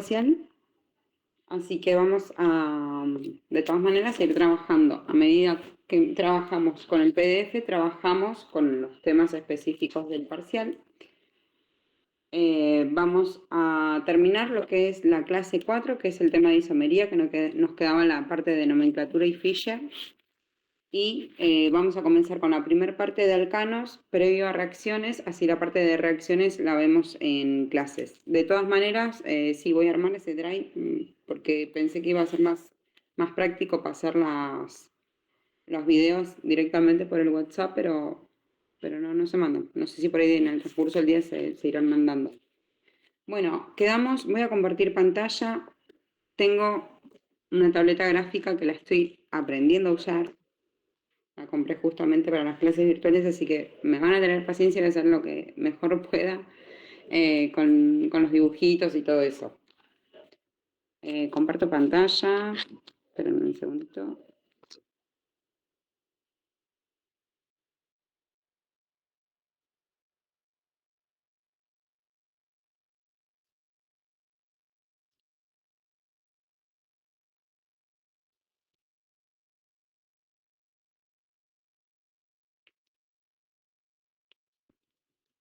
parcial, así que vamos a, de todas maneras, ir trabajando. A medida que trabajamos con el PDF, trabajamos con los temas específicos del parcial. Vamos a terminar lo que es la clase 4, que es el tema de isomería, que nos quedaba la parte de nomenclatura y Fischer. Y vamos a comenzar con la primera parte de alcanos, previo a reacciones, así la parte de reacciones la vemos en clases. De todas maneras, sí voy a armar ese drive, porque pensé que iba a ser más práctico pasar los videos directamente por el WhatsApp, pero no se mandan. No sé si por ahí en el transcurso del día se irán mandando. Bueno, voy a compartir pantalla. Tengo una tableta gráfica que la estoy aprendiendo a usar. La compré justamente para las clases virtuales, así que me van a tener paciencia de hacer lo que mejor pueda con los dibujitos y todo eso. Comparto pantalla. Esperen un segundito.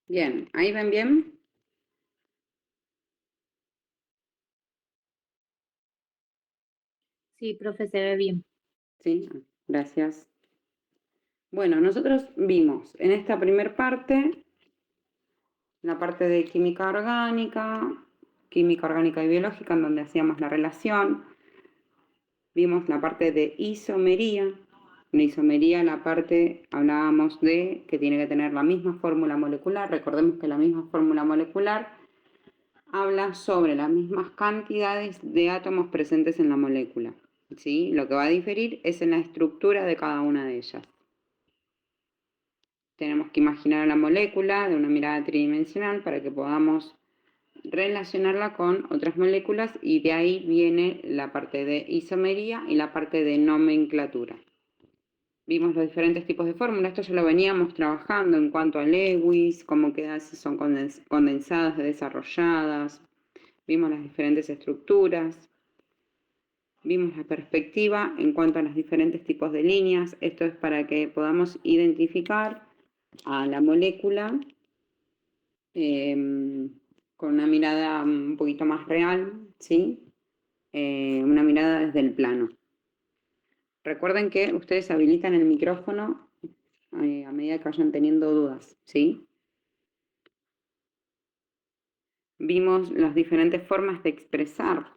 Bien, ¿ahí ven bien? Sí, profe, se ve bien. Sí, gracias. Bueno, nosotros vimos en esta primera parte la parte de química orgánica y biológica, en donde hacíamos la relación. Vimos la parte de isomería. En isomería, la parte hablábamos de que tiene que tener la misma fórmula molecular. Recordemos que la misma fórmula molecular habla sobre las mismas cantidades de átomos presentes en la molécula. ¿Sí? Lo que va a diferir es en la estructura de cada una de ellas. Tenemos que imaginar la molécula de una mirada tridimensional para que podamos relacionarla con otras moléculas, y de ahí viene la parte de isomería y la parte de nomenclatura. Vimos los diferentes tipos de fórmulas, esto ya lo veníamos trabajando en cuanto a Lewis, cómo queda si son condensadas, desarrolladas. Vimos las diferentes estructuras. Vimos la perspectiva en cuanto a los diferentes tipos de líneas. Esto es para que podamos identificar a la molécula con una mirada un poquito más real, ¿sí? Una mirada desde el plano. Recuerden que ustedes habilitan el micrófono a medida que vayan teniendo dudas, ¿sí? Vimos las diferentes formas de expresar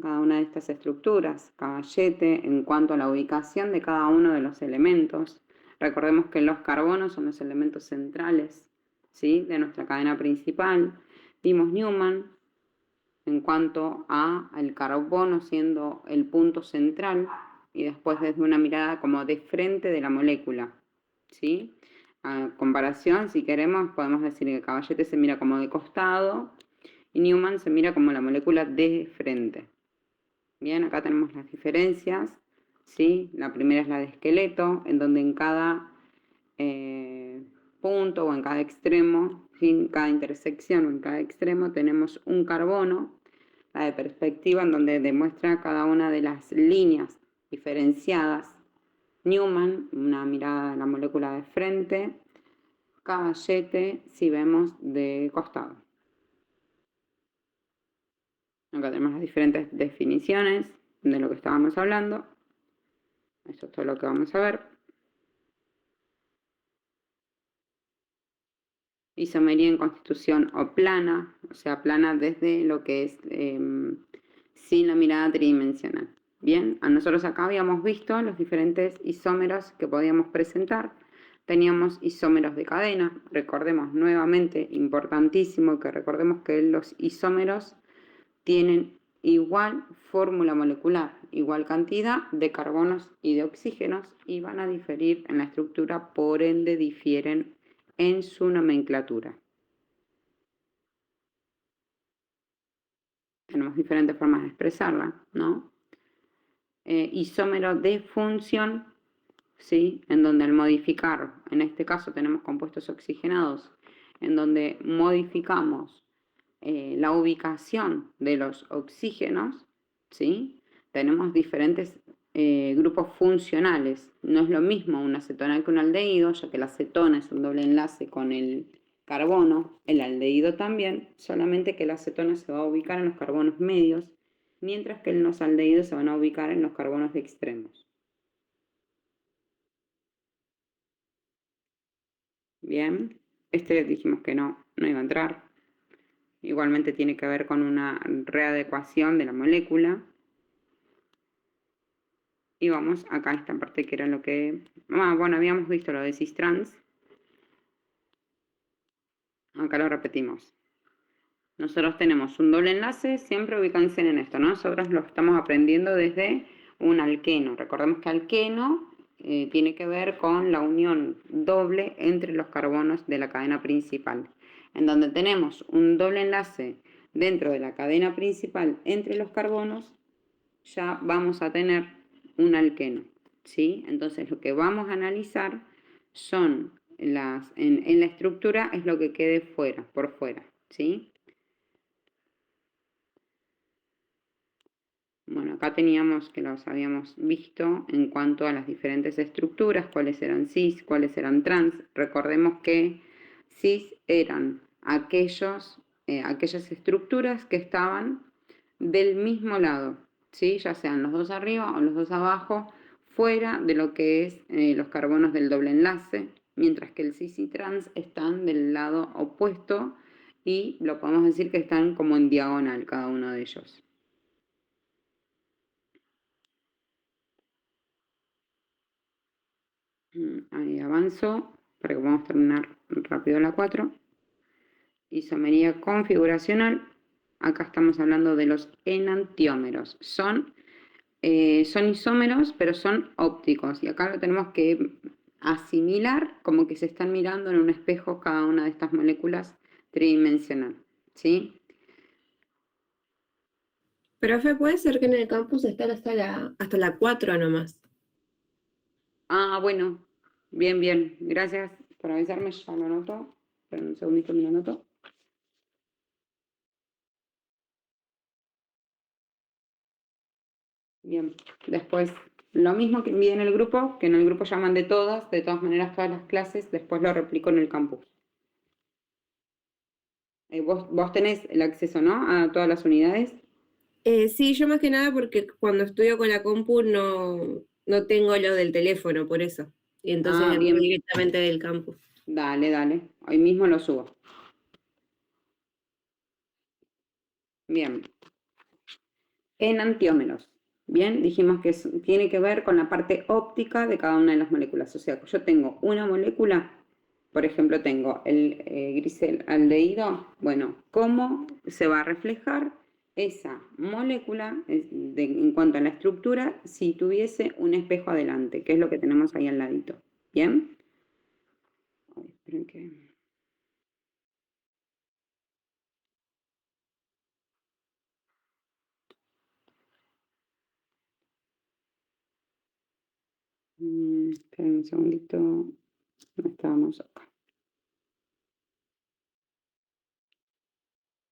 cada una de estas estructuras, Caballete, en cuanto a la ubicación de cada uno de los elementos. Recordemos que los carbonos son los elementos centrales, ¿sí?, de nuestra cadena principal. Vimos Newman en cuanto al carbono siendo el punto central, y después desde una mirada como de frente de la molécula, ¿sí? A comparación, si queremos, podemos decir que Caballete se mira como de costado y Newman se mira como la molécula de frente. Bien, acá tenemos las diferencias, ¿sí? La primera es la de esqueleto, en donde en cada punto o en cada extremo, ¿sí?, en cada intersección o en cada extremo tenemos un carbono. La de perspectiva, en donde demuestra cada una de las líneas diferenciadas. Newman, una mirada de la molécula de frente. Caballete, si vemos de costado. Acá tenemos las diferentes definiciones de lo que estábamos hablando. Esto es todo lo que vamos a ver. Isomería en constitución o plana, o sea, plana desde lo que es sin la mirada tridimensional. Bien, a nosotros acá habíamos visto los diferentes isómeros que podíamos presentar. Teníamos isómeros de cadena. Recordemos nuevamente, importantísimo que recordemos que los isómeros tienen igual fórmula molecular, igual cantidad de carbonos y de oxígenos, y van a diferir en la estructura, por ende difieren en su nomenclatura. Tenemos diferentes formas de expresarla, ¿no? Isómero de función, ¿sí?, en donde al modificar, en este caso tenemos compuestos oxigenados, en donde modificamos la ubicación de los oxígenos, ¿sí? Tenemos diferentes grupos funcionales. No es lo mismo un acetonal que un aldehído, ya que la acetona es un doble enlace con el carbono, el aldehído también, solamente que la acetona se va a ubicar en los carbonos medios, mientras que los aldehídos se van a ubicar en los carbonos extremos. Bien, este dijimos que no iba a entrar. Igualmente tiene que ver con una readecuación de la molécula. Y vamos acá a esta parte que era lo que... bueno, habíamos visto lo de cis-trans. Acá lo repetimos. Nosotros tenemos un doble enlace, siempre ubíquense en esto, ¿no? Nosotros lo estamos aprendiendo desde un alqueno. Recordemos que alqueno tiene que ver con la unión doble entre los carbonos de la cadena principal. En donde tenemos un doble enlace dentro de la cadena principal entre los carbonos, ya vamos a tener un alqueno, ¿sí? Entonces lo que vamos a analizar son en la estructura es lo que quede fuera, por fuera, ¿sí? Bueno, acá teníamos que los habíamos visto en cuanto a las diferentes estructuras, cuáles eran cis, cuáles eran trans. Recordemos que cis eran aquellas estructuras que estaban del mismo lado, ¿sí? Ya sean los dos arriba o los dos abajo, fuera de lo que es los carbonos del doble enlace, mientras que el cis y trans están del lado opuesto y lo podemos decir que están como en diagonal cada uno de ellos. Ahí avanzo para que podamos terminar rápido la 4. Isomería configuracional. Acá estamos hablando de los enantiómeros. Son isómeros, pero son ópticos. Y acá lo tenemos que asimilar como que se están mirando en un espejo cada una de estas moléculas tridimensional. ¿Sí? Profe, puede ser que en el campus están hasta la 4 nomás. Bueno. Bien, bien. Gracias por avisarme. Ya lo anoto. Esperen un segundito, me lo anoto. Bien, después lo mismo que envié en el grupo, que en el grupo llaman de todas maneras todas las clases, después lo replico en el campus. Vos tenés el acceso, ¿no? A todas las unidades. Sí, yo más que nada porque cuando estudio con la compu no tengo lo del teléfono, por eso. Y entonces entro Bien. directamente del campus. Dale, dale. Hoy mismo lo subo. Bien. Enantiómeros. Bien, dijimos que tiene que ver con la parte óptica de cada una de las moléculas. O sea, yo tengo una molécula, por ejemplo, tengo el grisaldehído. Bueno, ¿cómo se va a reflejar esa molécula en cuanto a la estructura si tuviese un espejo adelante? Que es lo que tenemos ahí al ladito. ¿Bien? Ay, esperen que... esperen un segundito. No estábamos acá.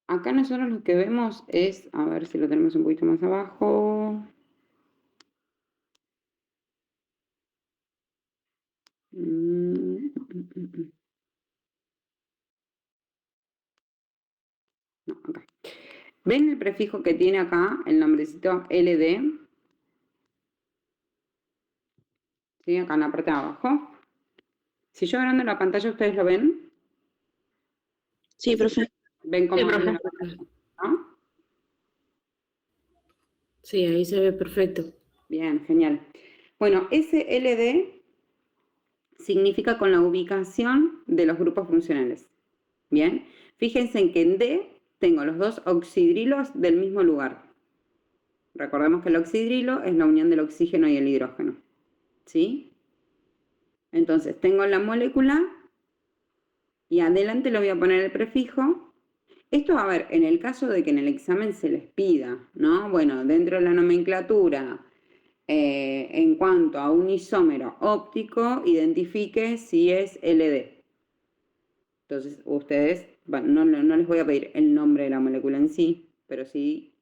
Acá nosotros lo que vemos es, a ver si lo tenemos un poquito más abajo. No, acá. ¿Ven el prefijo que tiene acá, el nombrecito LD? ¿Sí? Acá en la parte de abajo. Si yo agrando la pantalla, ¿ustedes lo ven? Sí, profe. ¿Ven cómo Sí, agrando profe. la pantalla? ¿No? Sí, ahí se ve perfecto. Bien, genial. Bueno, ese LD significa con la ubicación de los grupos funcionales. Bien, fíjense en que en D tengo los dos oxidrilos del mismo lugar. Recordemos que el oxidrilo es la unión del oxígeno y el hidrógeno. ¿Sí? Entonces tengo la molécula y adelante le voy a poner el prefijo. Esto, a ver, en el caso de que en el examen se les pida, ¿no? Bueno, dentro de la nomenclatura, en cuanto a un isómero óptico, identifique si es LD. Entonces, ustedes bueno, no les voy a pedir el nombre de la molécula en sí, pero sí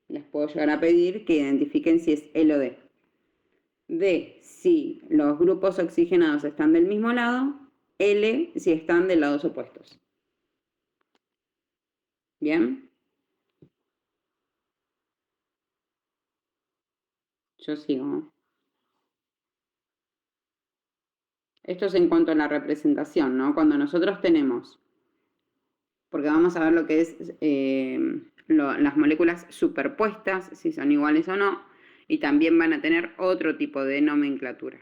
les puedo llegar a pedir que identifiquen si es L o D. D, si los grupos oxigenados están del mismo lado, L, si están de lados opuestos. ¿Bien? Yo sigo. Esto es en cuanto a la representación, ¿no? Cuando nosotros tenemos, porque vamos a ver lo que es las moléculas superpuestas, si son iguales o no, y también van a tener otro tipo de nomenclatura.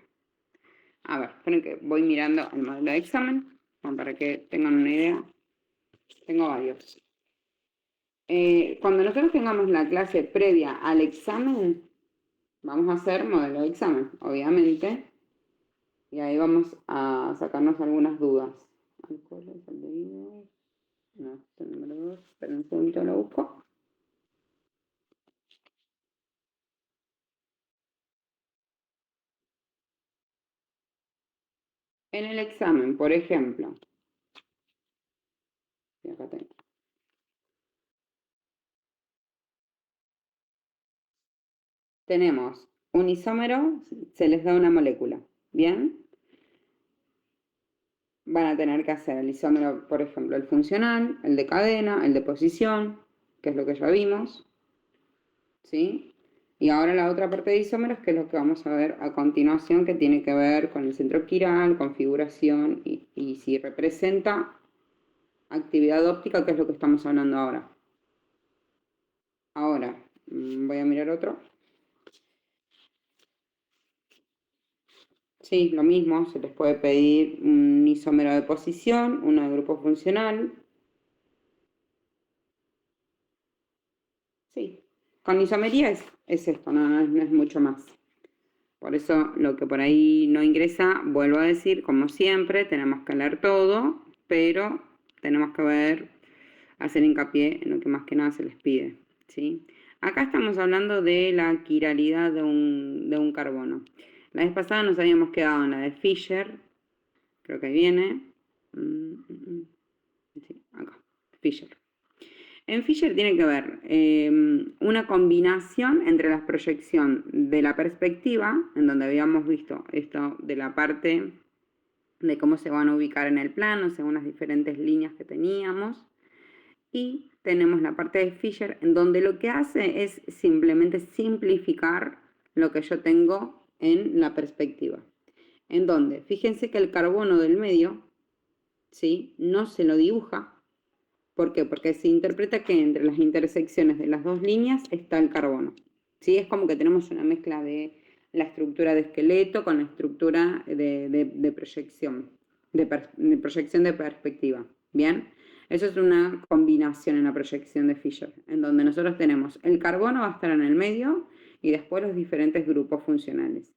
A ver, esperen que voy mirando el modelo de examen, para que tengan una idea. Tengo varios. Cuando nosotros tengamos la clase previa al examen, vamos a hacer modelo de examen, obviamente. Y ahí vamos a sacarnos algunas dudas. Alcoholes, aldehídos. No, este número 2. Esperen un segundito, lo busco. En el examen, por ejemplo. Y acá tengo. Tenemos un isómero, se les da una molécula. ¿Bien? Van a tener que hacer el isómero, por ejemplo, el funcional, el de cadena, el de posición, que es lo que ya vimos. ¿Sí? Y ahora la otra parte de isómeros, que es lo que vamos a ver a continuación, que tiene que ver con el centro quiral, configuración y si representa actividad óptica, que es lo que estamos hablando ahora. Ahora, voy a mirar otro. Sí, lo mismo, se les puede pedir un isómero de posición, uno de grupo funcional. Sí, con isomería es esto, no es mucho más. Por eso lo que por ahí no ingresa, vuelvo a decir, como siempre, tenemos que leer todo, pero tenemos que ver, hacer hincapié en lo que más que nada se les pide, ¿sí? Acá estamos hablando de la quiralidad de un carbono. La vez pasada nos habíamos quedado en la de Fischer, creo que viene. Sí, acá, Fischer. En Fischer tiene que ver una combinación entre la proyección de la perspectiva, en donde habíamos visto esto de la parte de cómo se van a ubicar en el plano según las diferentes líneas que teníamos, y tenemos la parte de Fischer, en donde lo que hace es simplemente simplificar lo que yo tengo en la perspectiva. En donde, fíjense que el carbono del medio, ¿sí?, no se lo dibuja. ¿Por qué? Porque se interpreta que entre las intersecciones de las dos líneas está el carbono. ¿Sí? Es como que tenemos una mezcla de la estructura de esqueleto con la estructura de proyección, de proyección de perspectiva. ¿Bien? Eso es una combinación en la proyección de Fischer, en donde nosotros tenemos el carbono va a estar en el medio y después los diferentes grupos funcionales.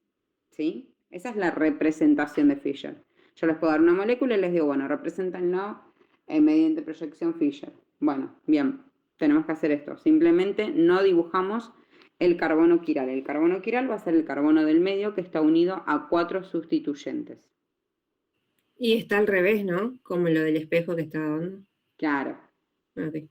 ¿Sí? Esa es la representación de Fischer. Yo les puedo dar una molécula y les digo, bueno, represéntanlo mediante proyección Fischer. Bueno, bien, tenemos que hacer esto. Simplemente no dibujamos el carbono quiral. El carbono quiral va a ser el carbono del medio que está unido a 4 sustituyentes. Y está al revés, ¿no? Como lo del espejo que estaba dando. Claro. Ok.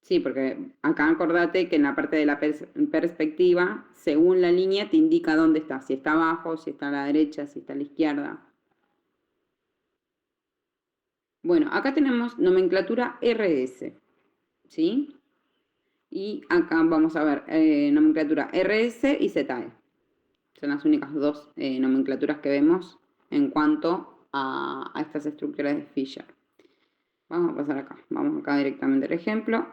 Sí, porque acá acordate que en la parte de la perspectiva, según la línea, te indica dónde está. Si está abajo, si está a la derecha, si está a la izquierda. Bueno, acá tenemos nomenclatura RS, ¿sí? Y acá vamos a ver nomenclatura RS y ZE. Son las únicas dos nomenclaturas que vemos en cuanto a estas estructuras de Fischer. Vamos a pasar acá. Vamos acá directamente al ejemplo.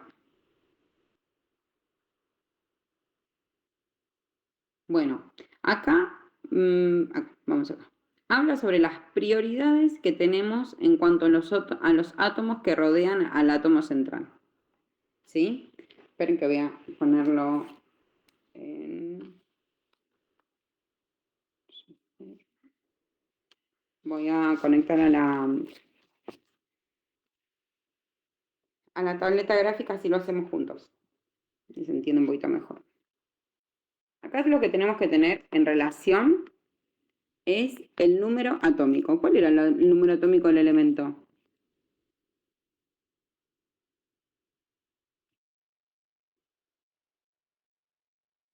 Bueno, acá, vamos acá. Habla sobre las prioridades que tenemos en cuanto a los átomos que rodean al átomo central. ¿Sí? Esperen que voy a ponerlo en... Voy a conectar a la tableta gráfica, así lo hacemos juntos. Y se entiende un poquito mejor. Acá es lo que tenemos que tener en relación es el número atómico. ¿Cuál era el número atómico del elemento?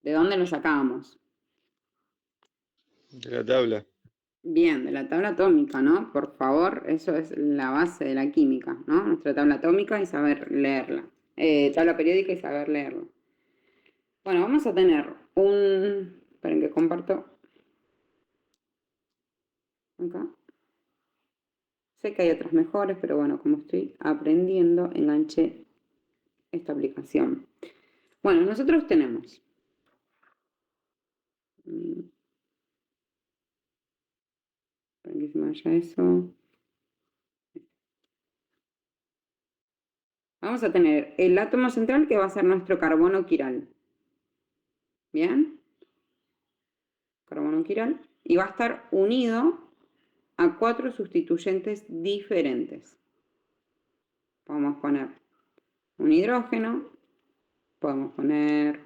¿De dónde lo sacábamos? De la tabla. Bien, de la tabla atómica, ¿no? Por favor, eso es la base de la química, ¿no? Nuestra tabla atómica y saber leerla. Tabla periódica y saber leerla. Bueno, vamos a tener un... Esperen que comparto. Acá. Sé que hay otras mejores, pero bueno, como estoy aprendiendo, enganché esta aplicación. Bueno, nosotros tenemos... Esperen que se me vaya eso. Vamos a tener el átomo central que va a ser nuestro carbono quiral. ¿Bien? Carbono quiral. Y va a estar unido a 4 sustituyentes diferentes. Podemos poner un hidrógeno, podemos poner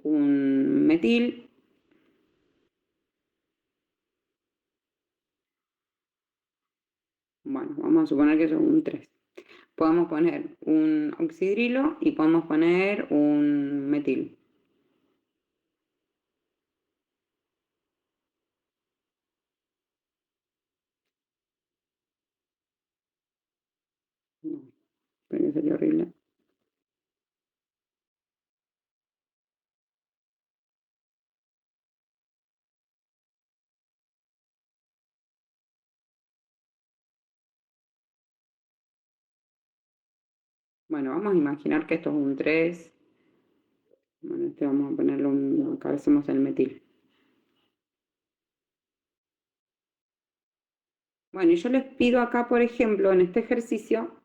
un metil, bueno, vamos a suponer que es un 3. Podemos poner un oxidrilo y podemos poner un metil. No, pero sería horrible. Bueno, vamos a imaginar que esto es un 3. Bueno, este vamos a ponerlo acá hacemos el metil. Bueno, y yo les pido acá, por ejemplo, en este ejercicio,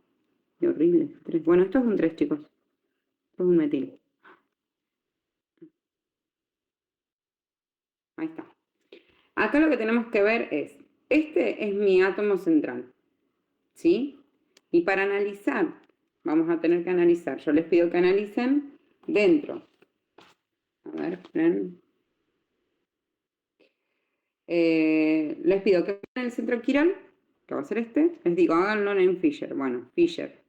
qué horrible, 3. Bueno, esto es un 3, chicos. Esto es un metil. Ahí está. Acá lo que tenemos que ver es, este es mi átomo central, ¿sí? Y para analizar, vamos a tener que analizar, yo les pido que analicen dentro. A ver, esperen. Les pido que en el centro quiral, que va a ser este, les digo, háganlo en Fisher. Bueno, Fisher.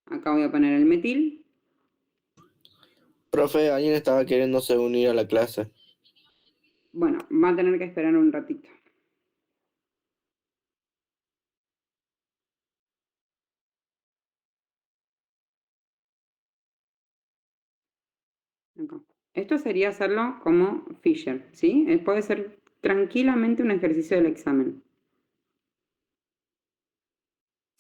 Acá voy a poner el metil. Profe, alguien estaba queriéndose unir a la clase. Bueno, va a tener que esperar un ratito. Acá. Esto sería hacerlo como Fisher, ¿sí? Puede ser tranquilamente un ejercicio del examen.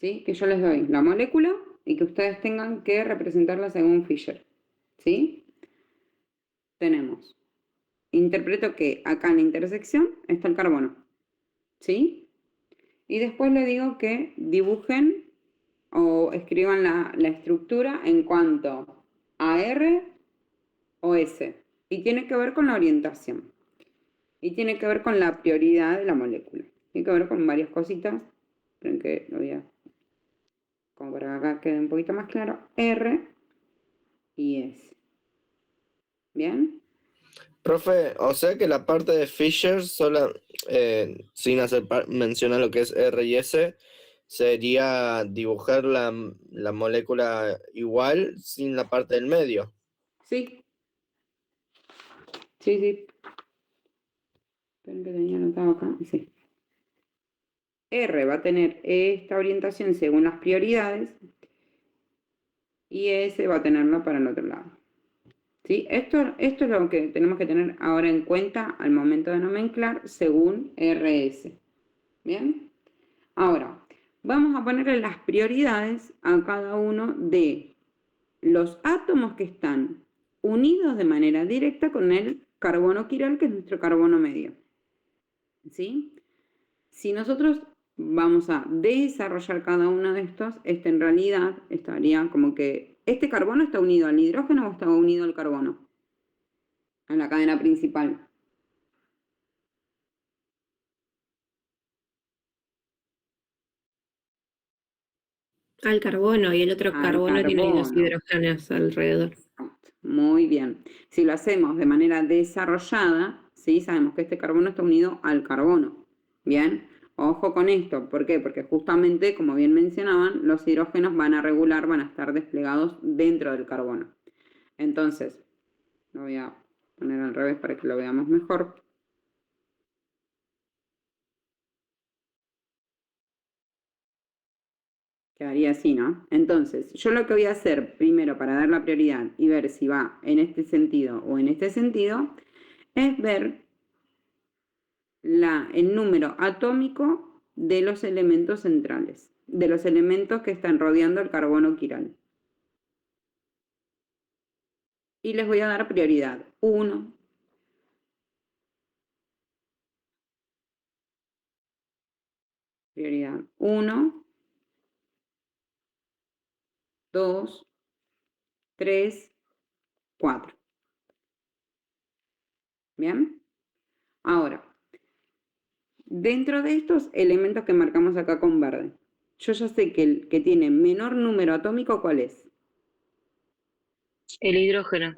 ¿Sí? Que yo les doy la molécula y que ustedes tengan que representarla según Fisher. ¿Sí? Tenemos. Interpreto que acá en la intersección está el carbono. ¿Sí? Y después le digo que dibujen o escriban la estructura en cuanto a R o S. Y tiene que ver con la orientación. Y tiene que ver con la prioridad de la molécula. Tiene que ver con varias cositas. Esperen que lo voy a... Como para que acá quede un poquito más claro. R y S. ¿Bien? Profe, o sea que la parte de Fisher, sin hacer mención a lo que es R y S, sería dibujar la molécula igual sin la parte del medio. Sí. Sí, sí. Esperen que tenía anotado acá. Sí. R va a tener esta orientación según las prioridades y S va a tenerlo para el otro lado. ¿Sí? Esto es lo que tenemos que tener ahora en cuenta al momento de nomenclar según RS. ¿Bien? Ahora, vamos a ponerle las prioridades a cada uno de los átomos que están unidos de manera directa con el carbono quiral, que es nuestro carbono medio. ¿Sí? Si nosotros vamos a desarrollar cada uno de estos, este en realidad estaría como que este carbono está unido al hidrógeno o está unido al carbono en la cadena principal. Al carbono y el otro Al carbono tiene los carbono. hidrógenos alrededor. Muy bien. Si lo hacemos de manera desarrollada, ¿sí? Sabemos que este carbono está unido al carbono. Bien. Ojo con esto. ¿Por qué? Porque justamente, como bien mencionaban, los hidrógenos van a regular, van a estar desplegados dentro del carbono. Entonces, lo voy a poner al revés para que lo veamos mejor. Quedaría así, ¿no? Entonces, yo lo que voy a hacer primero para dar la prioridad y ver si va en este sentido o en este sentido, es ver el número atómico de los elementos centrales, de los elementos que están rodeando el carbono quiral. Y les voy a dar prioridad. 1. Prioridad 1. 2, 3, 4. ¿Bien? Ahora, dentro de estos elementos que marcamos acá con verde, yo ya sé que el que tiene menor número atómico, ¿cuál es? El hidrógeno.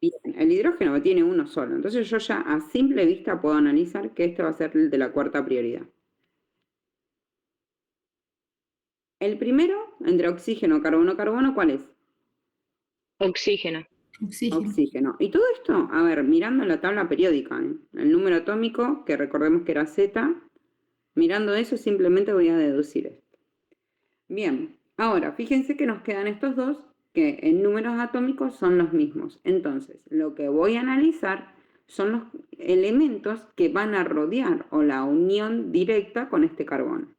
Bien, el hidrógeno tiene uno solo. Entonces yo ya a simple vista puedo analizar que este va a ser el de la cuarta prioridad. El primero, entre oxígeno, carbono, carbono, ¿cuál es? Oxígeno. Oxígeno. Y todo esto, a ver, mirando la tabla periódica, el número atómico, que recordemos que era Z, mirando eso simplemente voy a deducir esto. Bien, ahora fíjense que nos quedan estos dos, que en números atómicos son los mismos. Entonces, lo que voy a analizar son los elementos que van a rodear o la unión directa con este carbono.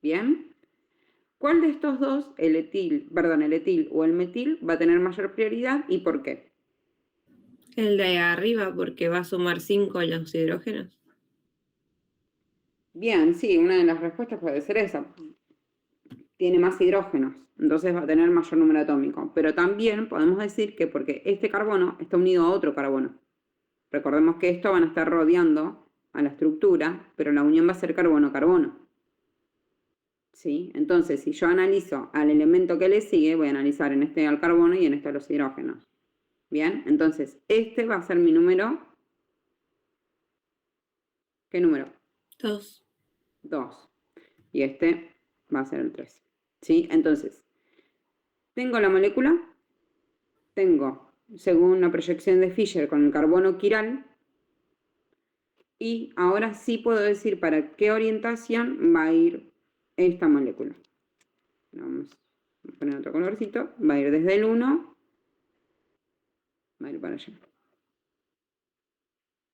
¿Bien? ¿Cuál de estos dos, el etil o el metil, va a tener mayor prioridad y por qué? El de arriba, porque va a sumar 5 los hidrógenos. Bien, sí, una de las respuestas puede ser esa. Tiene más hidrógenos, entonces va a tener mayor número atómico. Pero también podemos decir que porque este carbono está unido a otro carbono. Recordemos que esto van a estar rodeando a la estructura, pero la unión va a ser carbono-carbono. ¿Sí? Entonces, si yo analizo al elemento que le sigue, voy a analizar en este al carbono y en este a los hidrógenos. Bien, entonces este va a ser mi número. ¿Qué número? 2. 2. Y este va a ser el 3. ¿Sí? Entonces, tengo la molécula, tengo, según la proyección de Fischer, con el carbono quiral, y ahora sí puedo decir para qué orientación va a ir esta molécula. Vamos a poner otro colorcito. Va a ir desde el 1, va a ir para allá.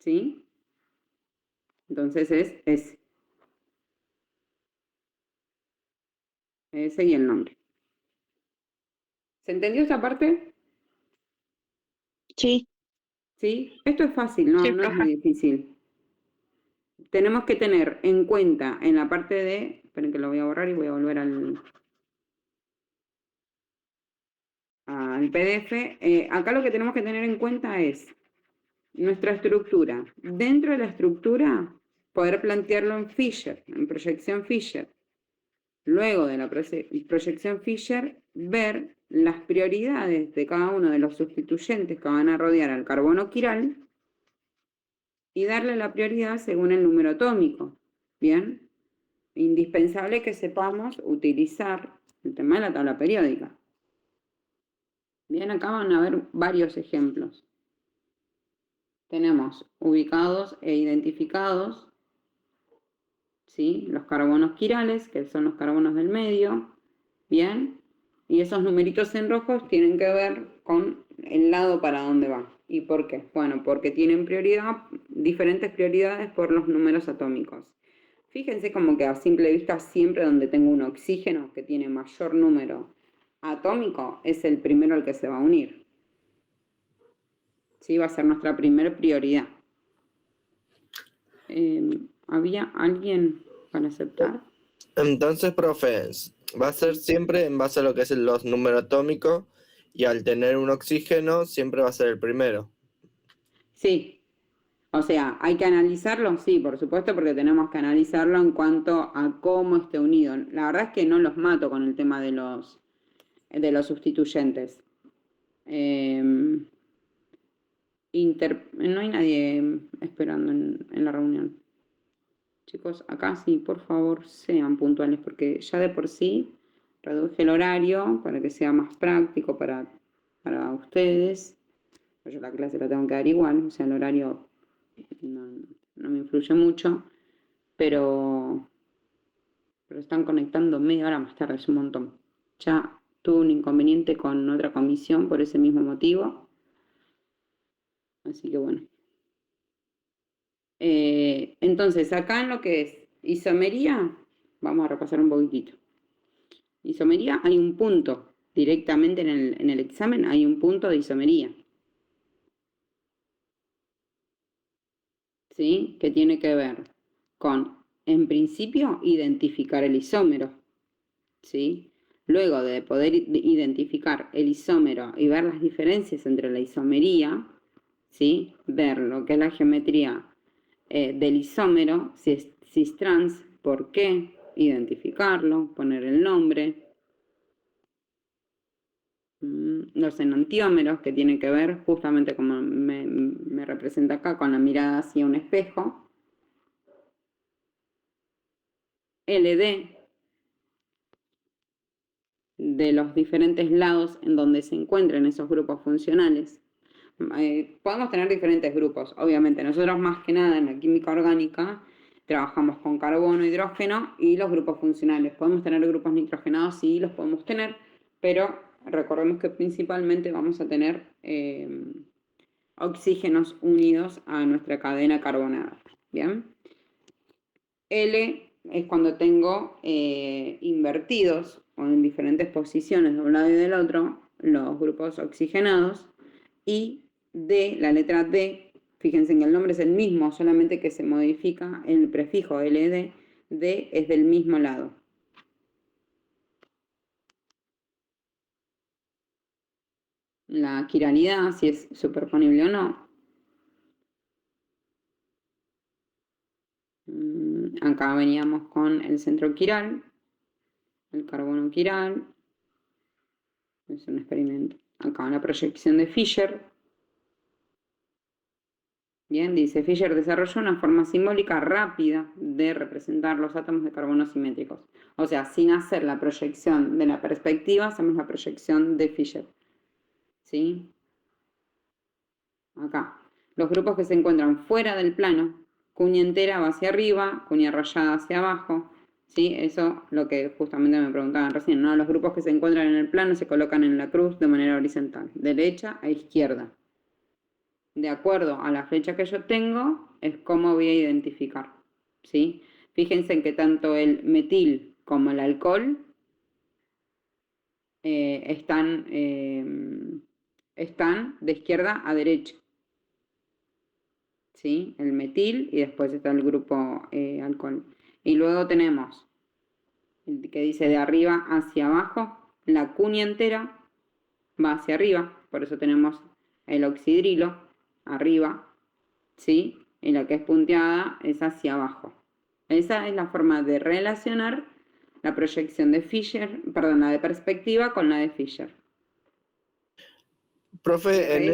¿Sí? Entonces es ese. Ese y el nombre. ¿Se entendió esta parte? Sí. ¿Sí? Esto es fácil, no, Sí, no es profe. muy difícil. Tenemos que tener en cuenta en la parte de... Esperen que lo voy a borrar y voy a volver al PDF. Acá lo que tenemos que tener en cuenta es nuestra estructura. Dentro de la estructura, poder plantearlo en Fischer, en proyección Fischer. Luego de la proyección Fischer, ver las prioridades de cada uno de los sustituyentes que van a rodear al carbono quiral y darle la prioridad según el número atómico. ¿Bien? Indispensable que sepamos utilizar el tema de la tabla periódica. Bien, acá van a ver varios ejemplos. Tenemos ubicados e identificados, ¿sí? Los carbonos quirales, que son los carbonos del medio. Bien, y esos numeritos en rojos tienen que ver con el lado para dónde va. ¿Y por qué? Bueno, porque tienen prioridad, diferentes prioridades por los números atómicos. Fíjense como que a simple vista siempre donde tengo un oxígeno que tiene mayor número atómico es el primero al que se va a unir. ¿Sí? Va a ser nuestra primera prioridad. ¿Había alguien para aceptar? Entonces, profe, va a ser siempre en base a lo que es los números atómicos y al tener un oxígeno siempre va a ser el primero. Sí. O sea, ¿hay que analizarlo? Sí, por supuesto, porque tenemos que analizarlo en cuanto a cómo esté unido. La verdad es que no los mato con el tema de los sustituyentes. no hay nadie esperando en la reunión. Chicos, acá sí, por favor, sean puntuales, porque ya de por sí reduje el horario para que sea más práctico para ustedes. Yo la clase la tengo que dar igual, o sea, el horario no me influye mucho, pero están conectando media hora más tarde, es un montón. Ya tuve un inconveniente con otra comisión por ese mismo motivo. Así que bueno. Entonces, acá en lo que es isomería, vamos a repasar un poquitito. Isomería, hay un punto, directamente en el examen hay un punto de isomería. ¿Sí? Que tiene que ver con, en principio, identificar el isómero. ¿Sí? Luego de poder identificar el isómero y ver las diferencias entre la isomería, ¿sí? Ver lo que es la geometría del isómero, si es cis-trans, por qué, identificarlo, poner el nombre. Los enantiómeros, que tienen que ver justamente como me representa acá, con la mirada hacia un espejo. LD, de los diferentes lados en donde se encuentran esos grupos funcionales. Podemos tener diferentes grupos, obviamente. Nosotros más que nada en la química orgánica trabajamos con carbono, hidrógeno y los grupos funcionales. Podemos tener grupos nitrogenados, sí, los podemos tener, pero recordemos que principalmente vamos a tener oxígenos unidos a nuestra cadena carbonada. ¿Bien? L es cuando tengo invertidos o en diferentes posiciones de un lado y del otro los grupos oxigenados. Y D, la letra D, fíjense que el nombre es el mismo, solamente que se modifica el prefijo LD, D es del mismo lado. La quiralidad, si es superponible o no. Acá veníamos con el centro quiral, el carbono quiral, es un experimento. Acá la proyección de Fischer. Bien, dice, Fischer desarrolló una forma simbólica rápida de representar los átomos de carbono simétricos. O sea, sin hacer la proyección de la perspectiva, hacemos la proyección de Fischer. ¿Sí? Acá. Los grupos que se encuentran fuera del plano, cuña entera va hacia arriba, cuña rayada hacia abajo. ¿Sí? Eso lo que justamente me preguntaban recién, ¿no? Los grupos que se encuentran en el plano se colocan en la cruz de manera horizontal, derecha a izquierda. De acuerdo a la flecha que yo tengo, es como voy a identificar. ¿Sí? Fíjense en que tanto el metil como el alcohol están de izquierda a derecha. ¿Sí? El metil y después está el grupo alcohol. Y luego tenemos el que dice de arriba hacia abajo, la cuña entera va hacia arriba, por eso tenemos el oxidrilo arriba, ¿sí? Y la que es punteada es hacia abajo. Esa es la forma de relacionar la proyección de Fischer, perdón, la de perspectiva con la de Fischer. Profe,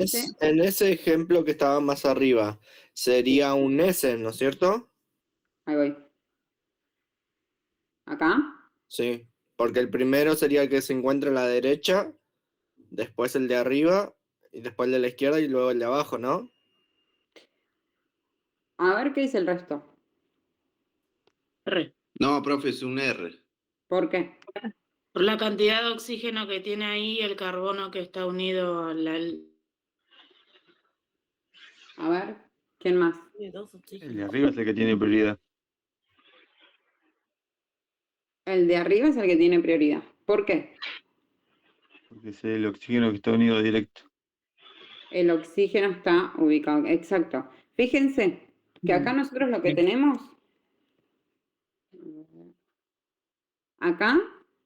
en ese ejemplo que estaba más arriba, sería un S, ¿no es cierto? Ahí voy. ¿Acá? Sí, porque el primero sería el que se encuentra a la derecha, después el de arriba, y después el de la izquierda y luego el de abajo, ¿no? A ver qué dice el resto. R. No, profe, es un R. ¿Por qué? Por la cantidad de oxígeno que tiene ahí el carbono que está unido a la... A ver, ¿quién más? El de arriba es el que tiene prioridad. El de arriba es el que tiene prioridad. ¿Por qué? Porque es el oxígeno que está unido directo. El oxígeno está ubicado, exacto. Fíjense que acá nosotros lo que tenemos, acá,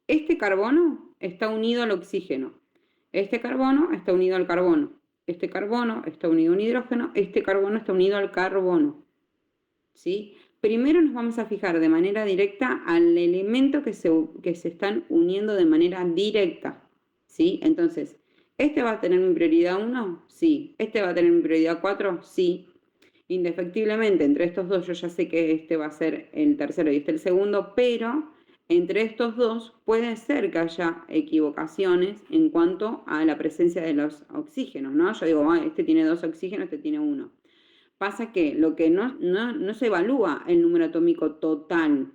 este carbono está unido al oxígeno. Este carbono está unido al carbono. Este carbono está unido a un hidrógeno. Este carbono está unido al carbono. ¿Sí? Primero nos vamos a fijar de manera directa al elemento que se están uniendo de manera directa. ¿Sí? Entonces, ¿Este va a tener mi prioridad 1? Sí. ¿Este va a tener mi prioridad 4? Sí. Indefectiblemente, entre estos dos, yo ya sé que este va a ser el tercero y este el segundo, pero entre estos dos puede ser que haya equivocaciones en cuanto a la presencia de los oxígenos, ¿no? Yo digo, este tiene 2 oxígenos, este tiene 1. Pasa que lo que no se evalúa el número atómico total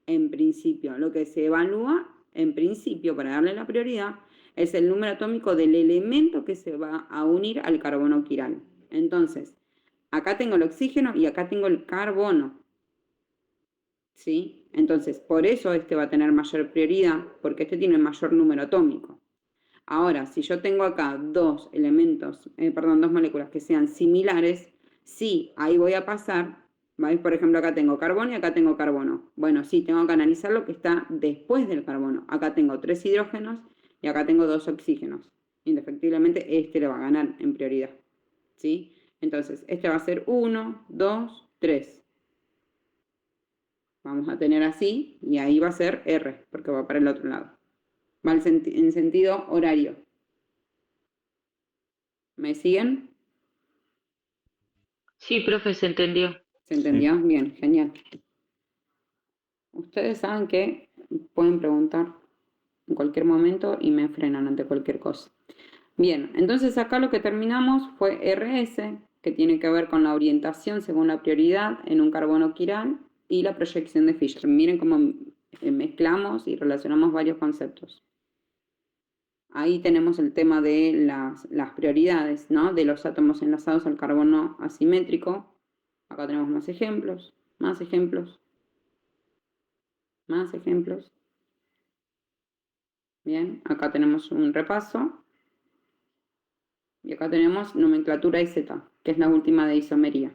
en principio, lo que se evalúa en principio para darle la prioridad es el número atómico del elemento que se va a unir al carbono quiral. Entonces, acá tengo el oxígeno y acá tengo el carbono. ¿Sí? Entonces, por eso este va a tener mayor prioridad, porque este tiene mayor número atómico. Ahora, si yo tengo acá dos moléculas que sean similares, sí, ahí voy a pasar, ¿veis? Por ejemplo, acá tengo carbono y acá tengo carbono. Bueno, sí, tengo que analizar lo que está después del carbono. Acá tengo 3 hidrógenos y acá tengo 2 oxígenos. Indefectiblemente, este le va a ganar en prioridad. ¿Sí? Entonces, este va a ser 1, 2, 3. Vamos a tener así, y ahí va a ser R, porque va para el otro lado. Va en sentido horario. ¿Me siguen? Sí, profe, se entendió. ¿Se entendió? Sí. Bien, genial. Ustedes saben que pueden preguntar en cualquier momento y me frenan ante cualquier cosa. Bien, entonces acá lo que terminamos fue RS, que tiene que ver con la orientación según la prioridad en un carbono quiral y la proyección de Fisher. Miren cómo mezclamos y relacionamos varios conceptos. Ahí tenemos el tema de las prioridades, ¿no? De los átomos enlazados al carbono asimétrico. Acá tenemos más ejemplos, más ejemplos, más ejemplos. Bien, acá tenemos un repaso. Y acá tenemos nomenclatura EZ, que es la última de isomería.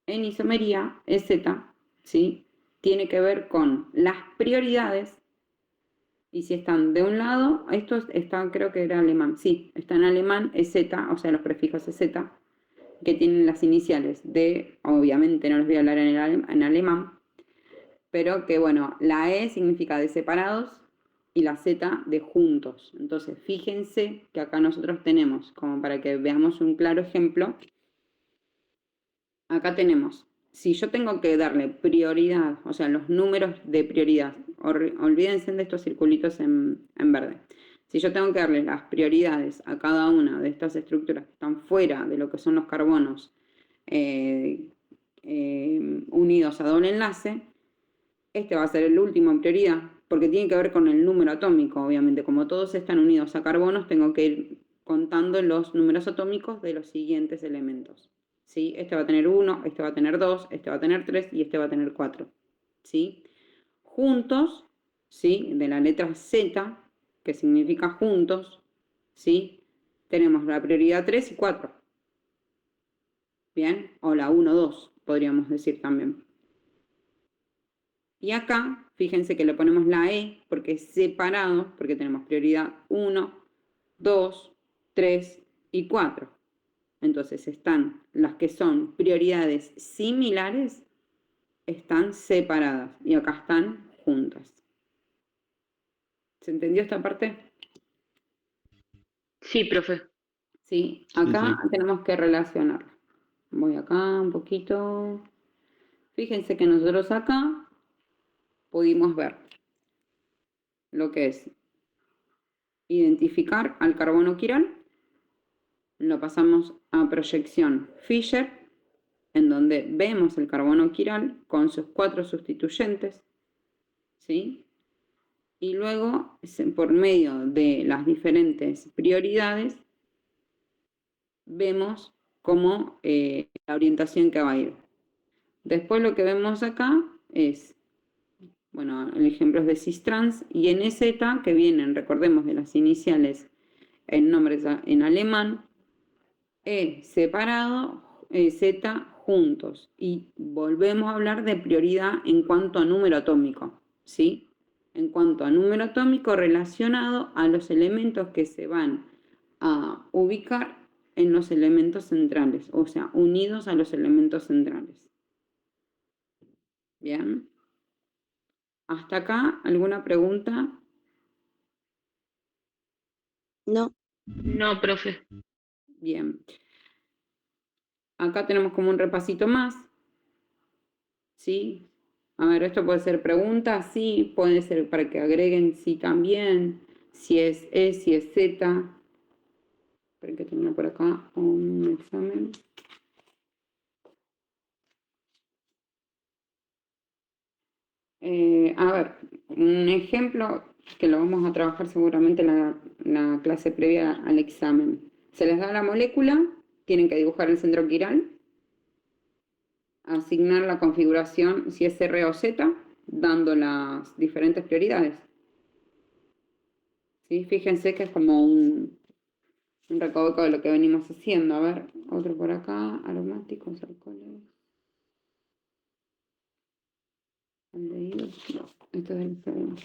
En isomería, EZ, ¿sí? Tiene que ver con las prioridades. Y si están de un lado, estos están, creo que era alemán, sí, está en alemán EZ, o sea, los prefijos EZ, que tienen las iniciales de, obviamente no les voy a hablar en alemán, pero que bueno, la E significa de separados y la Z de juntos. Entonces, fíjense que acá nosotros tenemos, como para que veamos un claro ejemplo, acá tenemos, si yo tengo que darle prioridad, o sea, los números de prioridad, olvídense de estos circulitos en verde. Si yo tengo que darle las prioridades a cada una de estas estructuras que están fuera de lo que son los carbonos unidos a doble enlace, este va a ser el último en prioridad, porque tiene que ver con el número atómico, obviamente. Como todos están unidos a carbonos, tengo que ir contando los números atómicos de los siguientes elementos. ¿Sí? Este va a tener 1, este va a tener 2, este va a tener 3 y este va a tener 4. ¿Sí? Juntos, ¿sí? De la letra Z, que significa juntos, ¿sí? Tenemos la prioridad 3 y 4. ¿Bien? O la 1, 2, podríamos decir también. Y acá, fíjense que le ponemos la E porque es separado, porque tenemos prioridad 1, 2, 3 y 4. Entonces están las que son prioridades similares, están separadas y acá están juntas. ¿Se entendió esta parte? Sí, profe. Sí, acá Sí. tenemos que relacionarlo. Voy acá un poquito. Fíjense que nosotros acá pudimos ver lo que es identificar al carbono quiral. Lo pasamos a proyección Fisher, en donde vemos el carbono quiral con sus 4 sustituyentes, ¿sí? Y luego, por medio de las diferentes prioridades, vemos cómo la orientación que va a ir. Después lo que vemos acá es, bueno, el ejemplo es de cis-trans y NZ, que vienen, recordemos, de las iniciales en nombres en alemán, E separado, Z juntos. Y volvemos a hablar de prioridad en cuanto a número atómico, ¿sí? En cuanto a número atómico relacionado a los elementos que se van a ubicar en los elementos centrales, o sea, unidos a los elementos centrales. Bien. ¿Hasta acá alguna pregunta? No. No, profe. Bien. Acá tenemos como un repasito más. ¿Sí? A ver, esto puede ser pregunta, sí, puede ser para que agreguen sí también, si es E, si es Z. Esperen que tengo por acá un examen. A ver, un ejemplo que lo vamos a trabajar seguramente en la clase previa al examen. Se les da la molécula, tienen que dibujar el centro quiral, asignar la configuración si es R o Z, dando las diferentes prioridades. ¿Sí? Fíjense que es como un recoveco de lo que venimos haciendo. A ver, otro por acá, aromáticos, alcoholes. Aldehídos, no, esto es el segundo.